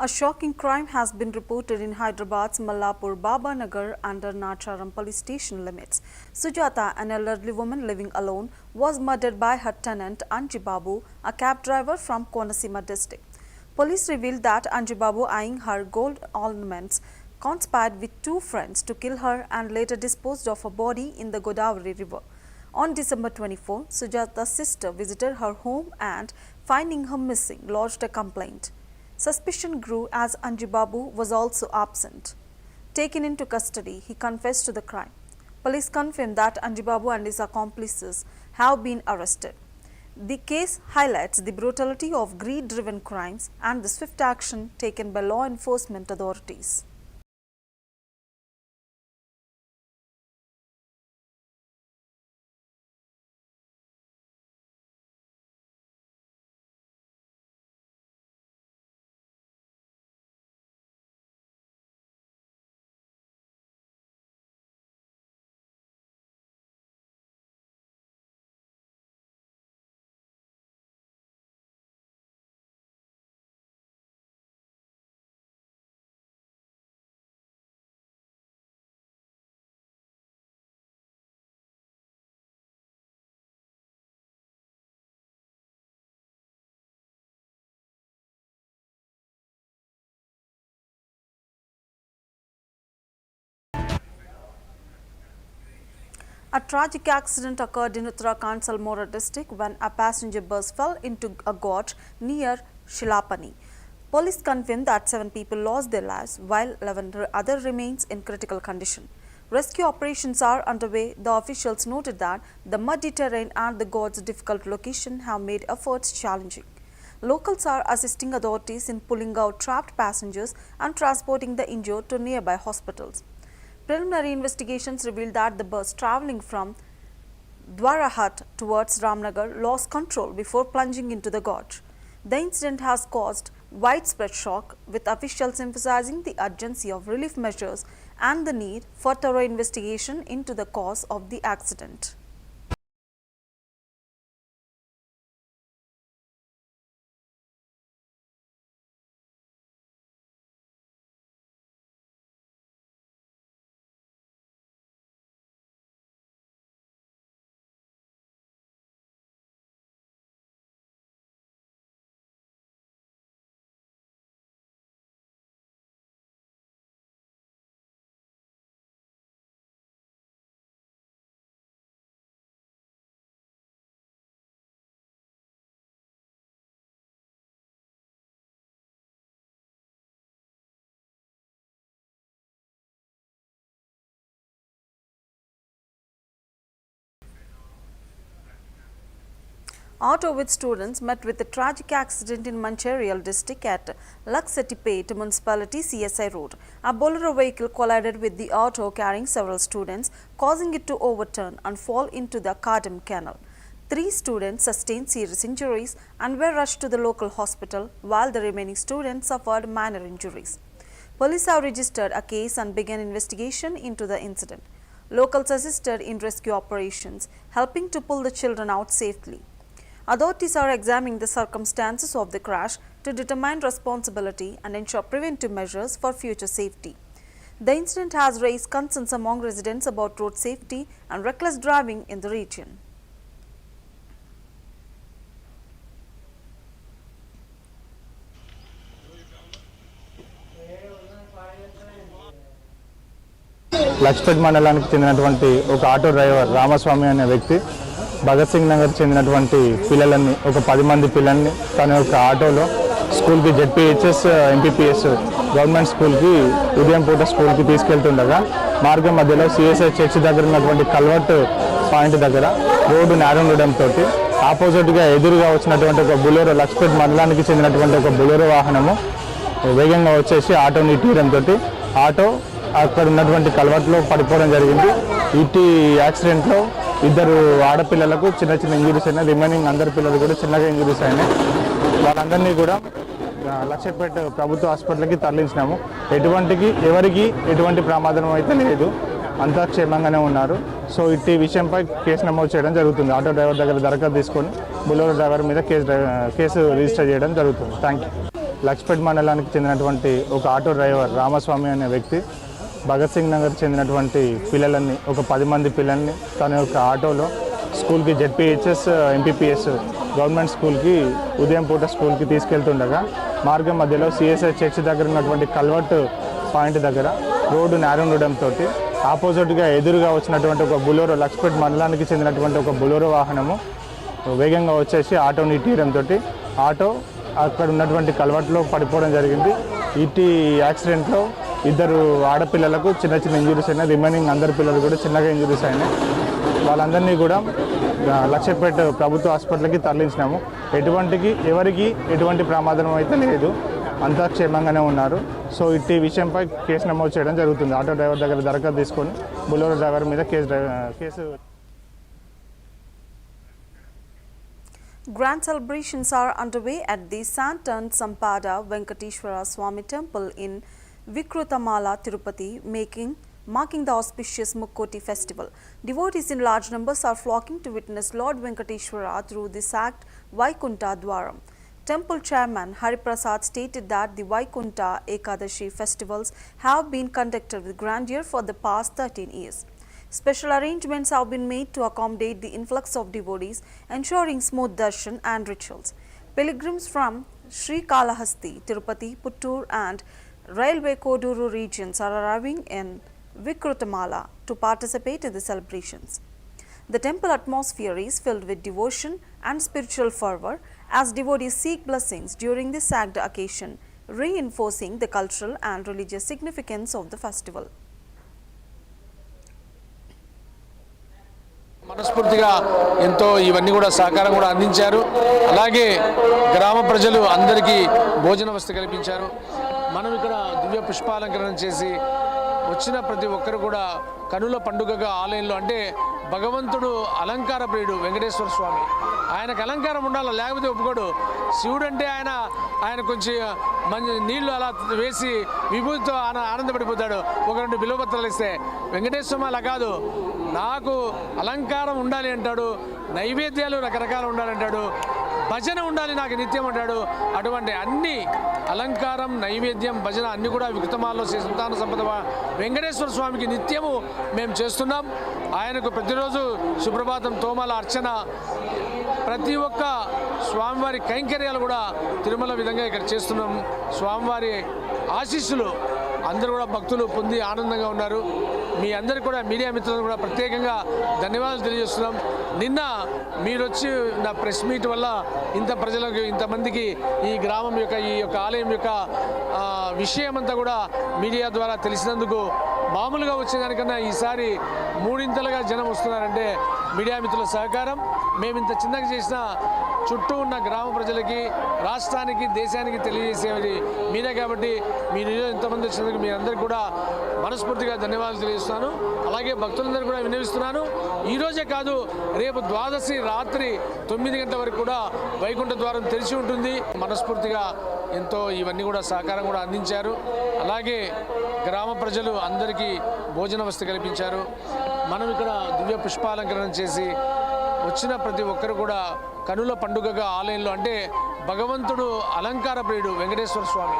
A shocking crime has been reported in Hyderabad's Mallapur Baba Nagar under Nacharam police station limits. Sujata, an elderly woman living alone, was murdered by her tenant Anji Babu, a cab driver from Konasima district. Police revealed that Anji Babu, eyeing her gold ornaments, conspired with two friends to kill her and later disposed of her body in the Godavari river. On December 24, Sujata's sister visited her home and, finding her missing, lodged a complaint. Suspicion grew as Anji Babu was also absent. Taken into custody, he confessed to the crime. Police confirmed that Anji Babu and his accomplices have been arrested. The case highlights the brutality of greed-driven crimes and the swift action taken by law enforcement authorities. A tragic accident occurred in Uttarakhand's Almora district when a passenger bus fell into a gorge near Shilapani. Police confirmed that 7 people lost their lives while 11 others remain in critical condition. Rescue operations are underway. The officials noted that the muddy terrain and the gorge's difficult location have made efforts challenging. Locals are assisting authorities in pulling out trapped passengers and transporting the injured to nearby hospitals. Preliminary investigations revealed that the bus travelling from Dwarahat towards Ramnagar lost control before plunging into the gorge. The incident has caused widespread shock, with officials emphasizing the urgency of relief measures and the need for thorough investigation into the cause of the accident. Auto with students met with a tragic accident in Mancherial district at Laksetipet municipality CSI road. A Bolero vehicle collided with the auto carrying several students, causing it to overturn and fall into the Kadam canal. 3 students sustained serious injuries and were rushed to the local hospital, while the remaining students suffered minor injuries. Police have registered a case and began investigation into the incident. Locals assisted in rescue operations, helping to pull the children out safely. Authorities are examining the circumstances of the crash to determine responsibility and ensure preventive measures for future safety. The incident has raised concerns among residents about road safety and reckless driving in the region. లక్ష్పేట్ మండలానికి చెందినటువంటి ఒక auto driver Ramaswamy అనే వ్యక్తి భగత్ సింగ్ నగర్ చెందినటువంటి పిల్లలని ఒక 10 మంది పిల్లల్ని తన యొక్క ఆటోలో స్కూల్కి జెడ్పీహెచ్ఎస్ ఎంపీపీఎస్ గవర్నమెంట్ స్కూల్కి ఉదయం పూట స్కూల్కి తీసుకెళ్తుండగా మార్గం మధ్యలో సిఎస్ఐ చర్చి దగ్గర ఉన్నటువంటి కల్వర్ట్ పాయింట్ దగ్గర రోడ్డు నేరం ఉండడంతో ఆపోజిట్గా ఎదురుగా వచ్చినటువంటి ఒక బులెరో లక్ష్పేట్ మండలానికి చెందినటువంటి ఒక బులెరో వాహనము వేగంగా వచ్చేసి ఆటోని ఇటీయడంతో ఆటో అక్కడ ఉన్నటువంటి కల్వర్ట్లో పడిపోవడం జరిగింది. ఇటు యాక్సిడెంట్లో 2 ఆడపిల్లలకు చిన్న చిన్న ఇంజరీస్ అయినాయి. రిమైనింగ్ అందరి పిల్లలు కూడా చిన్నగా ఇంజరీస్ అయినాయి. వాళ్ళందరినీ కూడా లక్ష్యపేట ప్రభుత్వ హాస్పిటల్కి తరలించినాము. ఎవరికి ఎటువంటి ప్రమాదం అయితే లేదు, అంతా క్షేమంగానే ఉన్నారు. సో ఇట్టి విషయంపై కేసు నమోదు చేయడం జరుగుతుంది. ఆటో డ్రైవర్ దగ్గర దరఖాస్తు తీసుకొని బులెరో డ్రైవర్ మీద కేసు రిజిస్టర్ చేయడం జరుగుతుంది. Thank you. లక్ష్పేట్ మండలానికి చెందినటువంటి ఒక ఆటో డ్రైవర్ రామస్వామి అనే వ్యక్తి భగత్ సింగ్ నగర్ చెందినటువంటి పిల్లలని ఒక 10 మంది పిల్లల్ని తన యొక్క ఆటోలో స్కూల్కి జెడ్పీహెచ్ఎస్ ఎంపీపీఎస్ గవర్నమెంట్ స్కూల్కి ఉదయం పూట స్కూల్కి తీసుకెళ్తుండగా మార్గం మధ్యలో సిఎస్ఐ చర్చ్ దగ్గర ఉన్నటువంటి కల్వర్ట్ పాయింట్ దగ్గర రోడ్డు నేరం ఉండడంతో ఆపోజిట్గా ఎదురుగా వచ్చినటువంటి ఒక బులోరో లక్ష్పేట్ మండలానికి చెందినటువంటి ఒక బులోరో వాహనము వేగంగా వచ్చేసి ఆటోని ఇటీయడంతో ఆటో అక్కడ ఉన్నటువంటి కల్వర్ట్లో పడిపోవడం జరిగింది. ఇటీ యాక్సిడెంట్లో 2 ఆడపిల్లలకు చిన్న చిన్న ఇంజురీస్ అయినాయి. రిమైనింగ్ అందరి పిల్లలు కూడా చిన్నగా ఇంజురీస్ అయినాయి. వాళ్ళందరినీ కూడా లక్ష్యపేట ప్రభుత్వ హాస్పిటల్కి తరలించినాము. ఎవరికి ఎటువంటి ప్రమాదం అయితే లేదు, అంతా క్షేమంగానే ఉన్నారు. సో ఇట్టి విషయంపై కేసు నమోదు చేయడం జరుగుతుంది. ఆటో డ్రైవర్ దగ్గర దరఖాస్తు తీసుకొని బులోరో డ్రైవర్ మీద case. Grand celebrations are underway at the Santan Sampada Venkateshwara Swami Temple in Vikrutamala, Tirupati, marking the auspicious Mukkoti festival. Devotees in large numbers are flocking to witness Lord Venkateshwara through the sacked Vaikunta Dwaram. Temple chairman Hariprasad stated that the Vaikunta Ekadashi festivals have been conducted with grandeur for the past 13 years. Special arrangements have been made to accommodate the influx of devotees, ensuring smooth darshan and rituals. Pilgrims from Sri Kalahasti, Tirupati, Puttur and Railway Koduru regions are arriving in Vikrutamala to participate in the celebrations. The temple atmosphere is filled with devotion and spiritual fervor as devotees seek blessings during the sacred occasion, reinforcing the cultural and religious significance of the festival. మనస్ఫూర్తిగా ఎంతో ఇవన్నీ కూడా సహకారం కూడా అందించారు. అలాగే గ్రామ ప్రజలు అందరికీ భోజన వసతి కల్పించారు. మనం ఇక్కడ దివ్య పుష్పాలంకరణ చేసి వచ్చిన ప్రతి ఒక్కరు కూడా కనుల పండుగగా ఆలయంలో, అంటే భగవంతుడు అలంకార ప్రియుడు వెంకటేశ్వర స్వామి, ఆయనకు అలంకారం ఉండాలి, లేకపోతే ఒప్పుకోడు. శివుడు అంటే ఆయన కొంచెం నీళ్లు అలా వేసి విభూతితో ఆనందపడిపోతాడు. 1-2 బిల్వపత్రాలు ఇస్తే వెంకటేశ్వర అలా కాదు, నాకు అలంకారం ఉండాలి అంటాడు, నైవేద్యాలు రకరకాలు ఉండాలంటాడు, భజన ఉండాలి నాకు నిత్యం అంటాడు. అటువంటి అన్ని అలంకారం, నైవేద్యం, భజన అన్ని కూడా వికృతమాల్లో శ్రీ సంతాన సంపద వెంకటేశ్వర స్వామికి నిత్యము మేము చేస్తున్నాం. ఆయనకు ప్రతిరోజు సుప్రభాతం, తోమాల అర్చన, ప్రతి ఒక్క స్వామివారి కైంకర్యాలు కూడా తిరుమల విధంగా ఇక్కడ చేస్తున్నాం. స్వామివారి ఆశీస్సులు అందరూ కూడా భక్తులు పొంది ఆనందంగా ఉన్నారు. మీ అందరికీ కూడా మీడియా మిత్రులకు కూడా ప్రత్యేకంగా ధన్యవాదాలు తెలియజేస్తున్నాం. నిన్న మీరు వచ్చి నా ప్రెస్ మీట్ వల్ల ఇంత ప్రజలకు, ఇంతమందికి ఈ గ్రామం యొక్క, ఈ యొక్క ఆలయం యొక్క విషయం అంతా కూడా మీడియా ద్వారా తెలిసినందుకు మామూలుగా వచ్చే దానికన్నా ఈసారి 3 జనం వస్తున్నారంటే మీడియా మిత్రుల సహకారం. మేము ఇంత చిన్నగా చేసిన చుట్టూ ఉన్న గ్రామ ప్రజలకి, రాష్ట్రానికి, దేశానికి తెలియజేసేది మీరే కాబట్టి మీరు ఇంతమంది వచ్చినందుకు మీ అందరికీ కూడా మనస్ఫూర్తిగా ధన్యవాదాలు తెలియజేస్తున్నాను. అలాగే భక్తులందరూ కూడా విన్నవిస్తున్నాను, ఈరోజే కాదు రేపు ద్వాదశి రాత్రి 9 గంటల వరకు కూడా వైకుంఠ ద్వారం తెరిచి ఉంటుంది. మనస్ఫూర్తిగా ఎంతో ఇవన్నీ కూడా సహకారం కూడా అందించారు. అలాగే గ్రామ ప్రజలు అందరికీ భోజన వసతి కల్పించారు. మనం ఇక్కడ దివ్య పుష్పాలంకరణ చేసి వచ్చిన ప్రతి ఒక్కరు కూడా కనుల పండుగగా ఆలయంలో, అంటే భగవంతుడు అలంకార ప్రియుడు వెంకటేశ్వర స్వామి,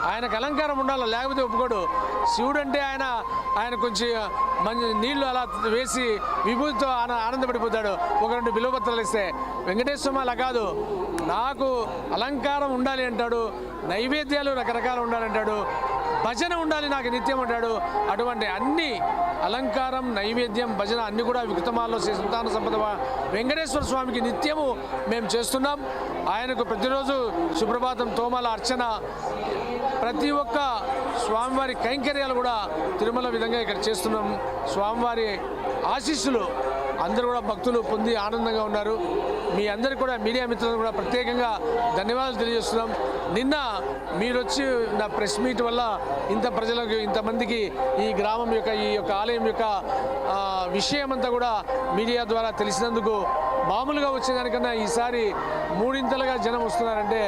ఆయనకు అలంకారం ఉండాలి, లేకపోతే ఒప్పుకోడు. శివుడు అంటే ఆయన కొంచెం నీళ్లు అలా వేసి విభూతితో ఆనందపడిపోతాడు. 1-2 బిల్వపత్రాలు ఇస్తే వెంకటేశ్వర అలా కాదు, నాకు అలంకారం ఉండాలి అంటాడు, నైవేద్యాలు రకరకాలు ఉండాలంటాడు, భజన ఉండాలి నాకు నిత్యం అంటాడు. అటువంటి అన్ని అలంకారం, నైవేద్యం, భజన అన్ని కూడా వికృతమాల్లో శ్రీ సంతాన సంపద వెంకటేశ్వర స్వామికి నిత్యము మేము చేస్తున్నాం. ఆయనకు ప్రతిరోజు సుప్రభాతం, తోమాల అర్చన, ప్రతి ఒక్క స్వామివారి కైంకర్యాలు కూడా తిరుమల విధంగా ఇక్కడ చేస్తున్నాం. స్వామివారి ఆశీస్సులు అందరూ కూడా భక్తులు పొంది ఆనందంగా ఉన్నారు. మీ అందరికీ కూడా మీడియా మిత్రులకు కూడా ప్రత్యేకంగా ధన్యవాదాలు తెలియజేస్తున్నాం. నిన్న మీరు వచ్చి నా ప్రెస్ మీట్ వల్ల ఇంత ప్రజలకు, ఇంతమందికి ఈ గ్రామం యొక్క, ఈ యొక్క ఆలయం యొక్క విషయం అంతా కూడా మీడియా ద్వారా తెలిసినందుకు మామూలుగా వచ్చేదానికన్నా ఈసారి 3 జనం వస్తున్నారంటే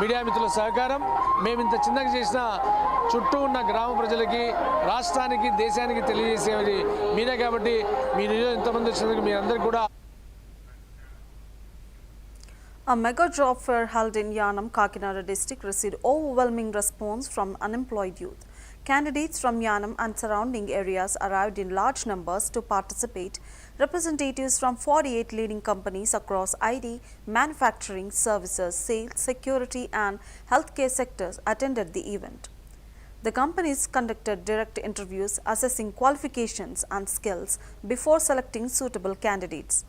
మీడియా మిత్రుల సహకారం. మేము ఇంత చిన్నగా చేసిన చుట్టూ ఉన్న గ్రామ ప్రజలకి, రాష్ట్రానికి, దేశానికి తెలియజేసేది మీరే కాబట్టి మీరు ఇంతమంది వచ్చినందుకు మీ అందరికీ కూడా. A mega job fair held in Yanam, Kakinada district received overwhelming response from unemployed youth. Candidates from Yanam and surrounding areas arrived in large numbers to participate. Representatives from 48 leading companies across IT, manufacturing, services, sales, security and healthcare sectors attended the event. The companies conducted direct interviews assessing qualifications and skills before selecting suitable candidates.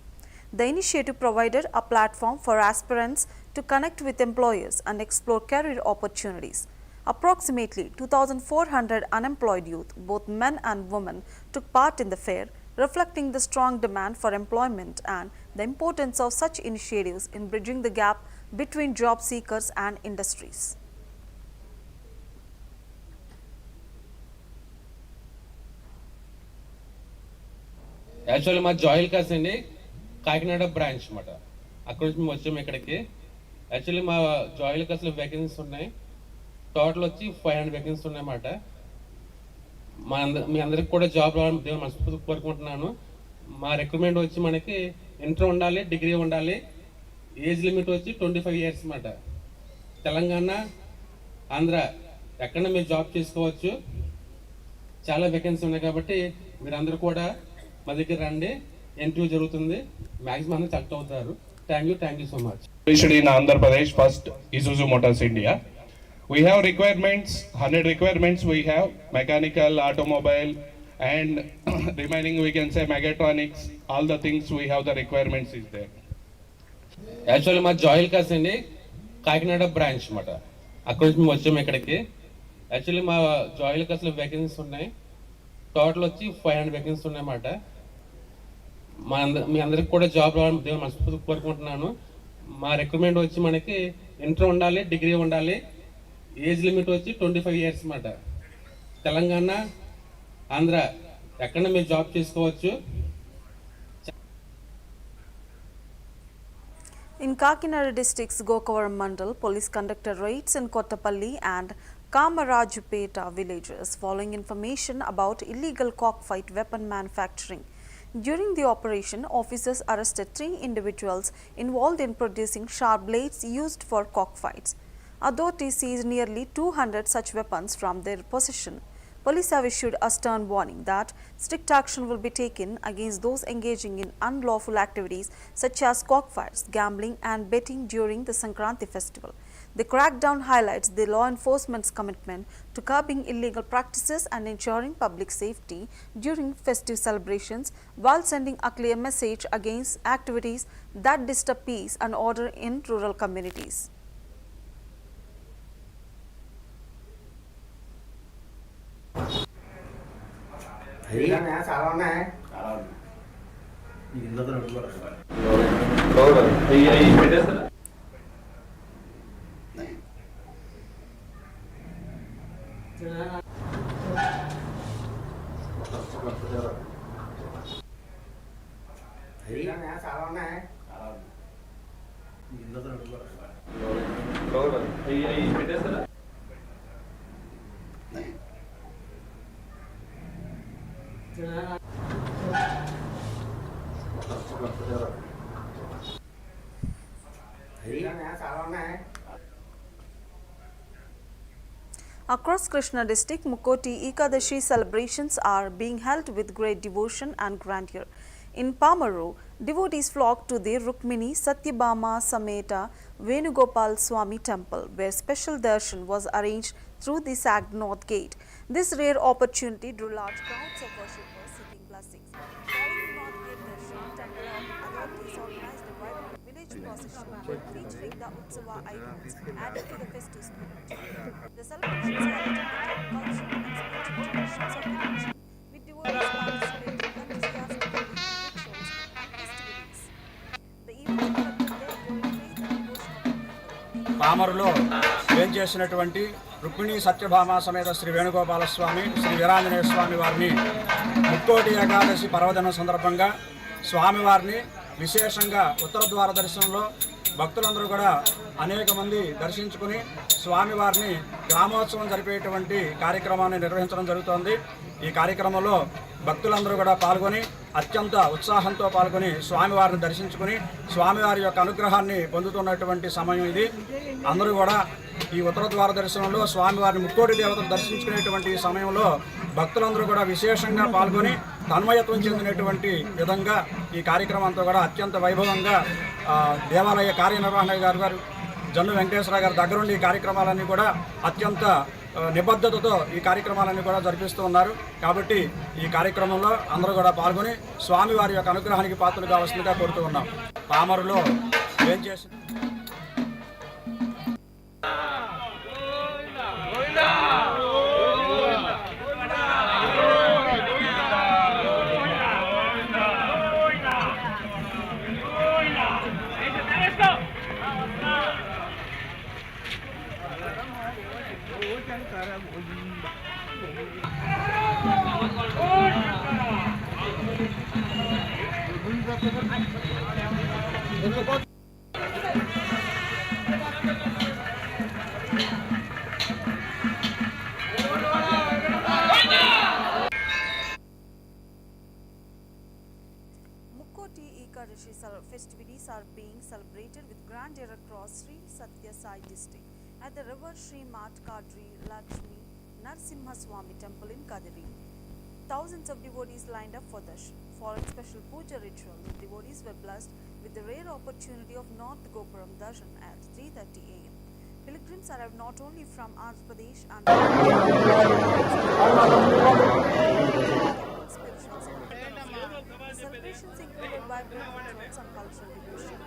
The initiative provided a platform for aspirants to connect with employers and explore career opportunities. Approximately 2,400 unemployed youth, both men and women, took part in the fair, reflecting the strong demand for employment and the importance of such initiatives in bridging the gap between job seekers and industries. Actually మా జాయిల్ cos అండి Kakinada branch అన్నమాట. అక్కడ నుంచి మేము వచ్చాము ఇక్కడికి. Actually మా జాయిల్ కాస్లో vacancies ఉన్నాయి. టోటల్ వచ్చి 500 వేకెన్సీస్ ఉన్నాయన్నమాట. మీ అందరికి కూడా జాబ్ రావాలని నేను మనస్ఫూర్తిగా కోరుకుంటున్నాను. మా రిక్రూట్మెంట్ వచ్చి మనకి ఇంటర్ ఉండాలి, డిగ్రీ ఉండాలి, ఏజ్ లిమిట్ వచ్చి 25 ఇయర్స్ అన్నమాట. తెలంగాణ, ఆంధ్ర ఎక్కడైనా మీరు జాబ్ చేసుకోవచ్చు. చాలా వేకెన్సీ ఉన్నాయి కాబట్టి మీరందరూ కూడా మా దగ్గర రండి. ఇంటర్వ్యూ జరుగుతుంది. మ్యాక్సిమం అందరూ సెలెక్ట్ అవుతారు. Thank you so much. In Andhra Pradesh, first Isuzu Motors India. We have requirements, 100 requirements we have, mechanical, automobile and remaining we can say mechatronics, all the things we have the requirements is there. Actually మా జాయిల్ cos అండి Kakinada branch అన్నమాట. అక్కడ నుంచి మేము వచ్చాము ఇక్కడికి. Actually మా జాయిల్ కాస్లో vacancies ఉన్నాయి. టోటల్ వచ్చి 500 వేకెన్సీస్ ఉన్నాయన్నమాట. మీ అందరికి కూడా జాబ్ రావాలని నేను మనస్ఫూర్తిగా కోరుకుంటున్నాను. మా రిక్రూట్మెంట్ వచ్చి మనకి ఇంటర్ ఉండాలి, డిగ్రీ ఉండాలి, ఏజ్ లిమిట్ వచ్చి 25 ఇయర్స్ అన్నమాట. తెలంగాణ, ఆంధ్ర ఎక్కడైనా మీరు జాబ్ చేసుకోవచ్చు. In Kakinada district's Gokavaram Mandal, police conducted raids in Kottapalli and Kamarajupeta villages following information about illegal cockfight weapon manufacturing. During the operation, officers arrested 3 individuals involved in producing sharp blades used for cockfights. Authorities seized nearly 200 such weapons from their possession. Police have issued a stern warning that strict action will be taken against those engaging in unlawful activities such as cockfights, gambling and betting during the Sankranti festival. The crackdown highlights the law enforcement's commitment to curbing illegal practices and ensuring public safety during festive celebrations, while sending a clear message against activities that disturb peace and order in rural communities. Across Krishna district, Mukoti Ekadashi celebrations are being held with great devotion and grandeur. In Pamaru, devotees flocked to the Rukmini Satyabhama Sameta Venugopal Swami temple, where special darshan was arranged through the sagged north gate. This rare opportunity drew large crowds of worshippers seeking blessings. Following the north gate darshan, temple authorities organized a vibrant village procession featuring the Utsava icons added to the festive spirit. The celebrations are attended cultural and spiritual traditions of the region, with devotees participating enthusiastically in rituals and festivities. The event reflected their growing faith and devotion of the people. పామరులో ఏం చేసినటువంటి రుక్మిణీ సత్యభామ సమేత శ్రీ వేణుగోపాల స్వామి, శ్రీ వీరాంజనేయ స్వామి వారిని ముక్కోటి ఏకాదశి పర్వదినం సందర్భంగా స్వామివారిని విశేషంగా ఉత్తర ద్వార దర్శనంలో భక్తులందరూ కూడా అనేక మంది దర్శించుకుని స్వామివారిని గ్రామోత్సవం జరిపేటువంటి కార్యక్రమాన్ని నిర్వహించడం జరుగుతోంది. ఈ కార్యక్రమంలో భక్తులందరూ కూడా పాల్గొని అత్యంత ఉత్సాహంతో పాల్గొని స్వామివారిని దర్శించుకుని స్వామివారి యొక్క అనుగ్రహాన్ని పొందుతున్నటువంటి సమయం ఇది. అందరూ కూడా ఈ ఉత్తర ద్వార దర్శనంలో స్వామివారిని ముక్కోటి దేవతను దర్శించుకునేటువంటి సమయంలో భక్తులందరూ కూడా విశేషంగా పాల్గొని తన్మయత్వం చెందినటువంటి విధంగా ఈ కార్యక్రమం అంతా కూడా అత్యంత వైభవంగా దేవాలయ కార్యనిర్వహణ గారు జన్ను వెంకటేశ్వర గారి దగ్గరుండి ఈ కార్యక్రమాలన్నీ కూడా అత్యంత నిబద్ధతతో ఈ కార్యక్రమాలన్నీ కూడా జరిపిస్తూ ఉన్నారు. కాబట్టి ఈ కార్యక్రమంలో అందరూ కూడా పాల్గొని స్వామివారి యొక్క అనుగ్రహానికి పాత్రలు కావాల్సిందిగా కోరుతూ ఉన్నాం. పామరులో ఏం చేసి Mukkoti Ekadashi festivities are being celebrated with grandeur across Sri Satya Sai district at the river Sri Mat Kadri Lakshmi Narsimha Swami temple in Kadiri. Thousands of devotees lined up for following special puja rituals. Devotees were blessed with the rare opportunity of North Gopuram Darshan at 3:30 a.m. Pilgrims arrived not only from Andhra Pradesh and celebrations included vibrant rituals and cultural devotion.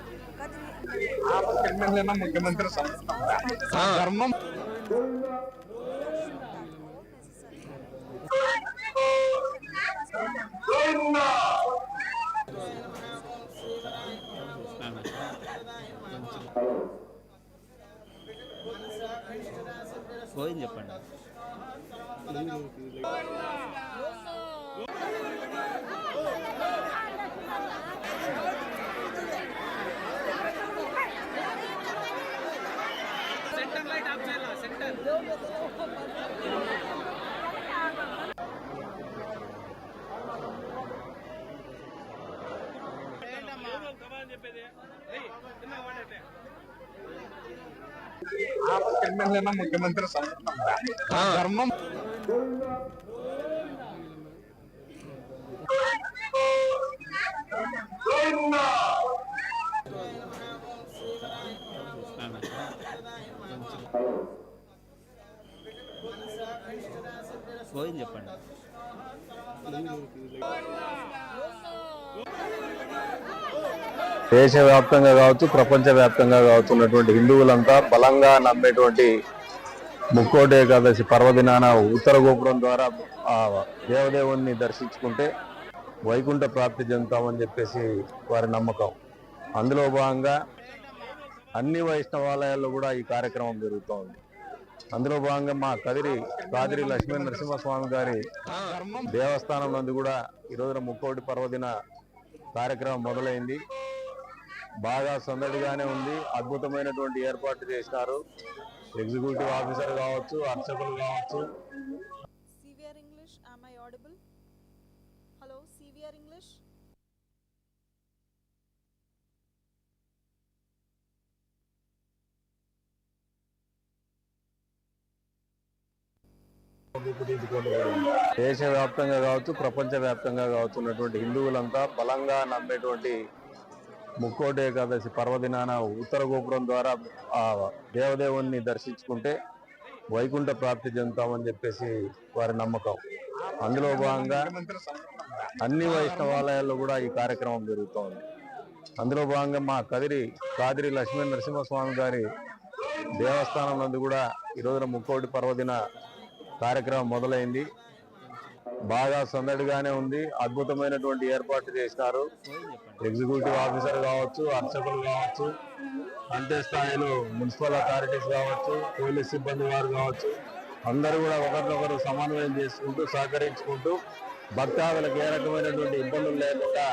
పోయింది చెప్పండి. ముఖ్యమంత్రి ధర్మం పోయింది చెప్పండి. దేశవ్యాప్తంగా కావచ్చు, ప్రపంచవ్యాప్తంగా కావచ్చున్నటువంటి హిందువులంతా బలంగా నమ్మేటువంటి ముక్కోటి ఏకాదశి పర్వదినాన ఉత్తర గోపురం ద్వారా ఆ దేవదేవుణ్ణి దర్శించుకుంటే వైకుంఠ ప్రాప్తి చెందుతామని చెప్పేసి వారి నమ్మకం. అందులో భాగంగా అన్ని వైష్ణవాలయాల్లో కూడా ఈ కార్యక్రమం జరుగుతోంది. అందులో భాగంగా మా కాదిరి లక్ష్మీ నరసింహస్వామి గారి దేవస్థానం నందు కూడా ఈ రోజున ముక్కోటి పర్వదిన కార్యక్రమం మొదలైంది. బాగా సందడిగానే ఉంది. అద్భుతమైనటువంటి ఏర్పాట్లు చేసినారు. ఎగ్జిక్యూటివ్ ఆఫీసర్ కావచ్చు, అర్చకులు కావచ్చు. CVR English, am I audible? Hello, CVR English. దేశవ్యాప్తంగా కావచ్చు, ప్రపంచవ్యాప్తంగా కావచ్చున్నటువంటి హిందువులంతా బలంగా నమ్మేటువంటి ముక్కోటి ఏకాదశి పర్వదినాన ఉత్తర గోపురం ద్వారా ఆ దేవదేవుణ్ణి దర్శించుకుంటే వైకుంఠ ప్రాప్తి చెందుతామని చెప్పేసి వారి నమ్మకం. అందులో భాగంగా అన్ని వైష్ణవాలయాల్లో కూడా ఈ కార్యక్రమం జరుగుతోంది. అందులో భాగంగా మా కాదిరి లక్ష్మీ నరసింహస్వామి గారి దేవస్థానం నందు కూడా ఈ రోజున ముక్కోటి పర్వదిన కార్యక్రమం మొదలైంది. బాగా సందడిగానే ఉంది. అద్భుతమైనటువంటి ఏర్పాట్లు చేసినారు. ఎగ్జిక్యూటివ్ ఆఫీసర్ కావచ్చు, అర్చకులు కావచ్చు, అంతే స్థాయిలో మున్సిపల్ అథారిటీస్ కావచ్చు, పోలీస్ సిబ్బంది వారు కావచ్చు, అందరూ కూడా ఒకరినొకరు సమన్వయం చేసుకుంటూ సహకరించుకుంటూ భక్తాదులకు ఏ రకమైనటువంటి ఇబ్బందులు లేకుండా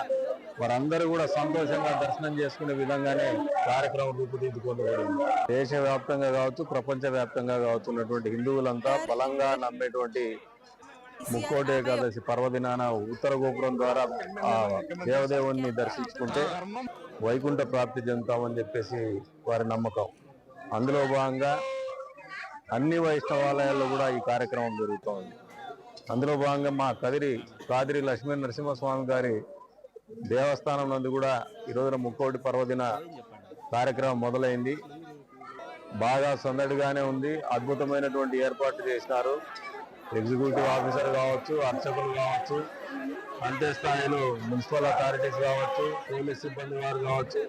వారందరూ కూడా సంతోషంగా దర్శనం చేసుకునే విధంగానే కార్యక్రమం రూపుదిద్దుకోబడింది. దేశవ్యాప్తంగా కావచ్చు, ప్రపంచవ్యాప్తంగా కావచ్చు ఉన్నటువంటి హిందువులంతా బలంగా నమ్మేటువంటి ముక్కోటి ఏకాదశి పర్వదినాన ఉత్తర గోపురం ద్వారా ఆ దేవదేవుణ్ణి దర్శించుకుంటే వైకుంఠ ప్రాప్తి చెందుతామని చెప్పేసి వారి నమ్మకం. అందులో భాగంగా అన్ని వైష్ణవాలయాల్లో కూడా ఈ కార్యక్రమం జరుగుతోంది. అందులో భాగంగా మా కాదిరి లక్ష్మీ నరసింహస్వామి గారి దేవస్థానం నందు కూడా ఈ రోజున ముక్కోటి పర్వదిన కార్యక్రమం మొదలైంది. బాగా సందడిగానే ఉంది. అద్భుతమైనటువంటి ఏర్పాట్లు చేసినారు. ఎగ్జిక్యూటివ్ ఆఫీసర్ కావచ్చు, అర్చకులు కావచ్చు, అంతే స్థాయిలో మున్సిపల్ అథారిటీస్ కావచ్చు, పోలీస్ సిబ్బంది వారు కావచ్చు,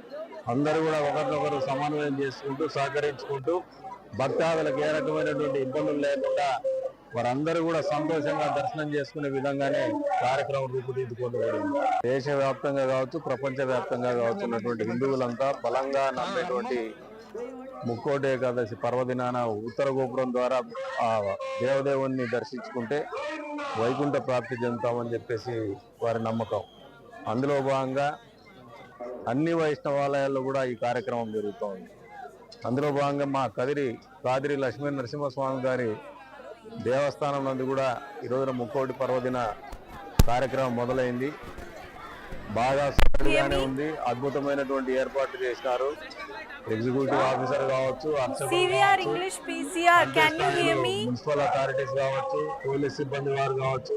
అందరూ కూడా ఒకరినొకరు సమన్వయం చేసుకుంటూ సహకరించుకుంటూ భక్తాదులకు ఏ రకమైనటువంటి ఇబ్బందులు లేకుండా వారందరూ కూడా సంతోషంగా దర్శనం చేసుకునే విధంగానే కార్యక్రమం రూపుదిద్దుకోబడింది. దేశవ్యాప్తంగా కావచ్చు, ప్రపంచవ్యాప్తంగా కావచ్చు ఉన్నటువంటి హిందువులంతా బలంగా నమ్మేటువంటి ముక్కోటి ఏకాదశి పర్వదినాన ఉత్తర గోపురం ద్వారా ఆ దేవదేవుణ్ణి దర్శించుకుంటే వైకుంఠ ప్రాప్తి చెందుతామని చెప్పేసి వారి నమ్మకం. అందులో భాగంగా అన్ని వైష్ణవాలయాల్లో కూడా ఈ కార్యక్రమం జరుగుతోంది. అందులో భాగంగా మా కాదిరి లక్ష్మీ నరసింహస్వామి గారి దేవస్థానం నందు కూడా ఈ రోజున ముక్కోటి పర్వదిన కార్యక్రమం మొదలైంది. బాగా సందడిగానే ఉంది. అద్భుతమైనటువంటి ఏర్పాట్లు చేసినారు. ఎగ్జిక్యూటివ్ ఆఫీసర్ కావచ్చు, అర్చకులు మున్సిపల్ అథారిటీస్ కావచ్చు, పోలీస్ సిబ్బంది వారు కావచ్చు,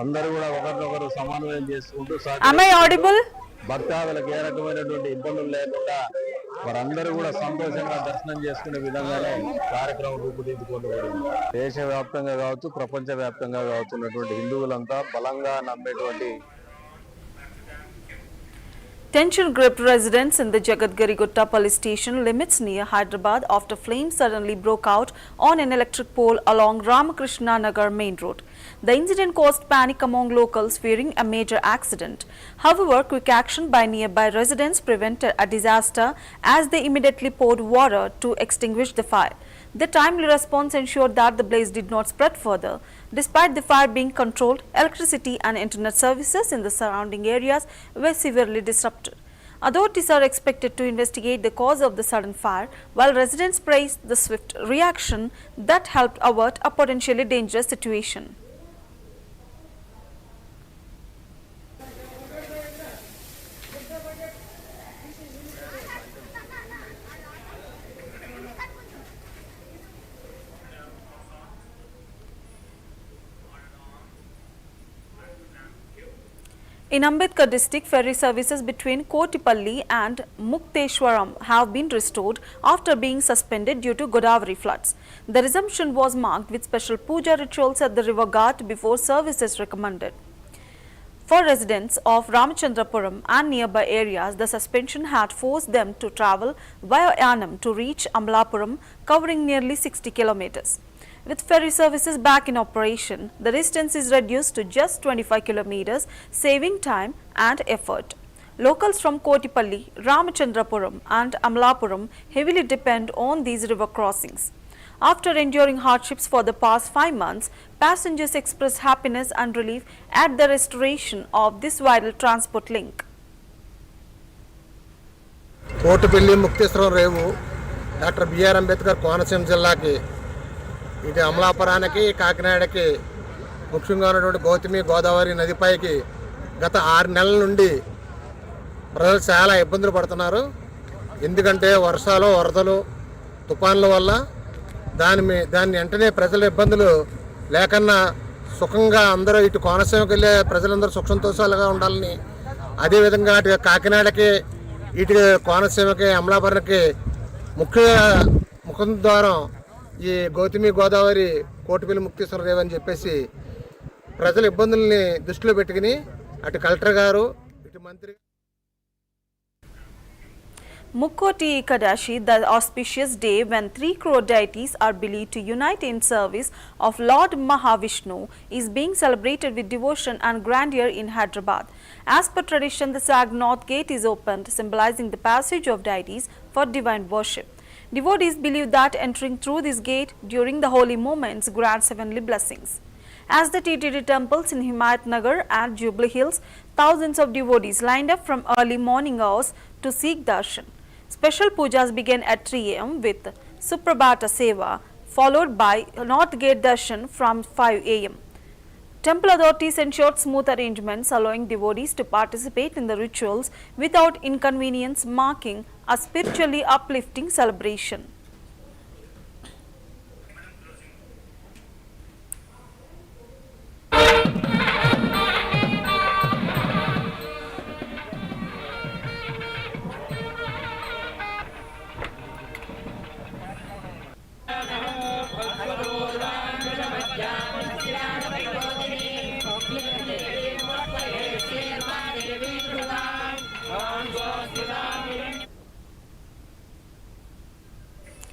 అందరూ కూడా ఒకరినొకరు సమన్వయం చేసుకుంటూ భక్తాదులకు ఏ రకమైనటువంటి ఇబ్బందులు లేకుండా వారందరూ కూడా సంతోషంగా దర్శనం చేసుకునే విధంగానే కార్యక్రమం రూపుదిద్దుకోబడింది. దేశవ్యాప్తంగా కావచ్చు, ప్రపంచవ్యాప్తంగా కావచ్చు ఉన్నటువంటి హిందువులంతా బలంగా నమ్మేటువంటి Tension-gripped residents in the Jagadgiri Gutta police station limits near Hyderabad after flames suddenly broke out on an electric pole along Ramakrishna Nagar main road. The incident caused panic among locals, fearing a major accident. However, quick action by nearby residents prevented a disaster as they immediately poured water to extinguish the fire. The timely response ensured that the blaze did not spread further. Despite the fire being controlled, electricity and internet services in the surrounding areas were severely disrupted. Authorities are expected to investigate the cause of the sudden fire, while residents praised the swift reaction that helped avert a potentially dangerous situation. In Ambedkar district, ferry services between Kotipalli and Mukteshwaram have been restored after being suspended due to Godavari floods. The resumption was marked with special puja rituals at the river ghat before services recommended. For residents of Ramachandrapuram and nearby areas, the suspension had forced them to travel via Yanam to reach Amlapuram, covering nearly 60 kilometers. With ferry services back in operation, the distance is reduced to just 25 kilometers, saving time and effort. Locals from Kotipalli, Ramachandrapuram and Amlapuram heavily depend on these river crossings. After enduring hardships for the past 5 months, passengers express happiness and relief at the restoration of this vital transport link. Kotipalli Mukteswaram రేవు doctor B R Ambedkar Konaseema జిల్లాకి ఇది అమలాపురానికి కాకినాడకి ముఖ్యంగా ఉన్నటువంటి గౌతమి గోదావరి నదిపైకి గత 6 నెలల నుండి ప్రజలు చాలా ఇబ్బందులు పడుతున్నారు. ఎందుకంటే వర్షాలు, వరదలు, తుఫాన్ల వల్ల దాన్ని వెంటనే ప్రజల ఇబ్బందులు లేకన్నా సుఖంగా అందరూ ఇటు కోనసీమకి వెళ్ళే ప్రజలందరూ సుఖ సంతోషాలుగా ఉండాలని, అదేవిధంగా అటు కాకినాడకి, ఇటు కోనసీమకి, అమలాపురానికి ముఖం ద్వారం ఈ గౌతమి గోదావరి కోటిపల్లి ముక్తేశ్వర రేవు అని చెప్పేసి ప్రజల ఇబ్బందుల్ని దృష్టిలో పెట్టుకుని అటు కలెక్టర్ గారు, ఇటు మంత్రి Mukkoti Ekadashi, the auspicious day when 3 crore deities are believed to unite in service of Lord Mahavishnu, is being celebrated with devotion and grandeur in Hyderabad. As per tradition, the Sag North Gate is opened, symbolizing the passage of deities for divine worship. Devotees believe that entering through this gate during the holy moments grants heavenly blessings. As the TTD temples in Himayat Nagar and Jubilee Hills, thousands of devotees lined up from early morning hours to seek darshan. Special pujas began at 3 am with Suprabhata Seva, followed by North Gate darshan from 5 am. Temple authorities ensured smooth arrangements, allowing devotees to participate in the rituals without inconvenience, marking a spiritually uplifting celebration.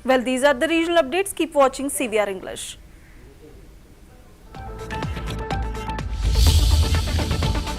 Well, these are the regional updates. Keep watching CVR English.